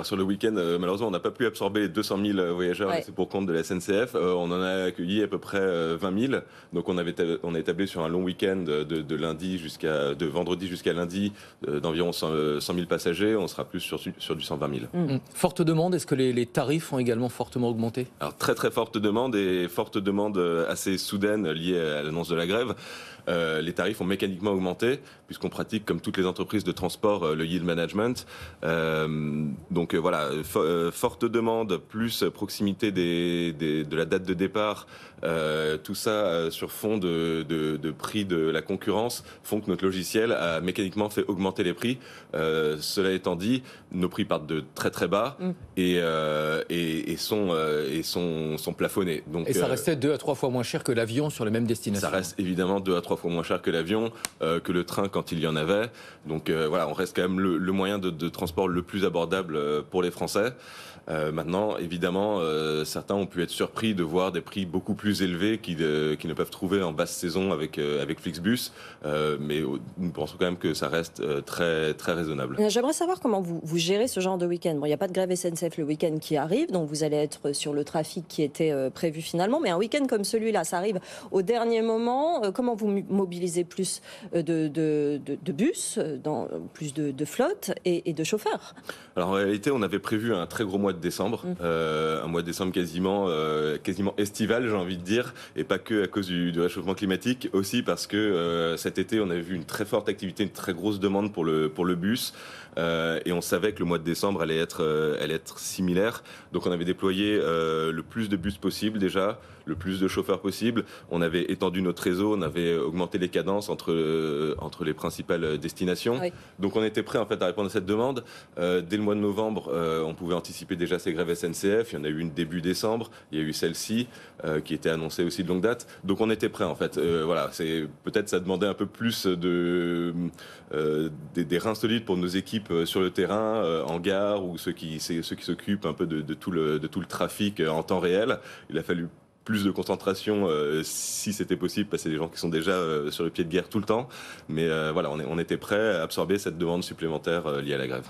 Sur le week-end, malheureusement, on n'a pas pu absorber les 200 000 voyageurs Ouais. laissés pour compte de la SNCF. On en a accueilli à peu près 20 000. Donc on a établi sur un long week-end de vendredi jusqu'à lundi d'environ 100 000 passagers. On sera plus sur du 120 000. Forte demande, est-ce que les tarifs ont également fortement augmenté ? Alors très très forte demande et forte demande assez soudaine liée à l'annonce de la grève. Les tarifs ont mécaniquement augmenté puisqu'on pratique comme toutes les entreprises de transport le yield management. Donc voilà, forte demande plus proximité de la date de départ. Tout ça sur fond de prix de la concurrence font que notre logiciel a mécaniquement fait augmenter les prix. Cela étant dit, nos prix partent de très très bas et sont plafonnés. Donc, Et ça restait 2 à 3 fois moins cher que l'avion sur les mêmes destinations. ça reste évidemment 2 à 3 fois moins cher que l'avion, que le train quand il y en avait. Donc voilà, on reste quand même le moyen de transport le plus abordable pour les Français. Maintenant, évidemment, certains ont pu être surpris de voir des prix beaucoup plus élevés qu'ils ne peuvent trouver en basse saison avec Flixbus. Mais nous pensons quand même que ça reste très, très raisonnable. J'aimerais savoir comment vous gérez ce genre de week-end. Bon, il n'y a pas de grève SNCF le week-end qui arrive, donc vous allez être sur le trafic qui était prévu finalement. Mais un week-end comme celui-là, ça arrive au dernier moment. Comment vous mobilisez plus de bus, plus de flotte et de chauffeurs? Alors en réalité, on avait prévu un très gros mois de décembre, un mois de décembre quasiment estival, j'ai envie de dire, et pas que à cause du réchauffement climatique, aussi parce que cet été, on avait vu une très forte activité, une très grosse demande pour le bus, et on savait que le mois de décembre allait être similaire. Donc on avait déployé le plus de bus possible déjà, le plus de chauffeurs possible. On avait étendu notre réseau, on avait augmenté les cadences entre les principales destinations. Oui. Donc on était prêt en fait à répondre à cette demande. Dès le mois de novembre, on pouvait anticiper déjà ces grèves SNCF. Il y en a eu une début décembre. Il y a eu celle-ci qui était annoncée aussi de longue date. Donc on était prêt en fait. Voilà, peut-être ça demandait un peu plus des reins solides pour nos équipes sur le terrain, en gare ou ceux qui s'occupent un peu de tout le trafic en temps réel. Il a fallu plus de concentration si c'était possible, parce que c'est des gens qui sont déjà sur le pied de guerre tout le temps. Mais voilà, on était prêt à absorber cette demande supplémentaire liée à la grève.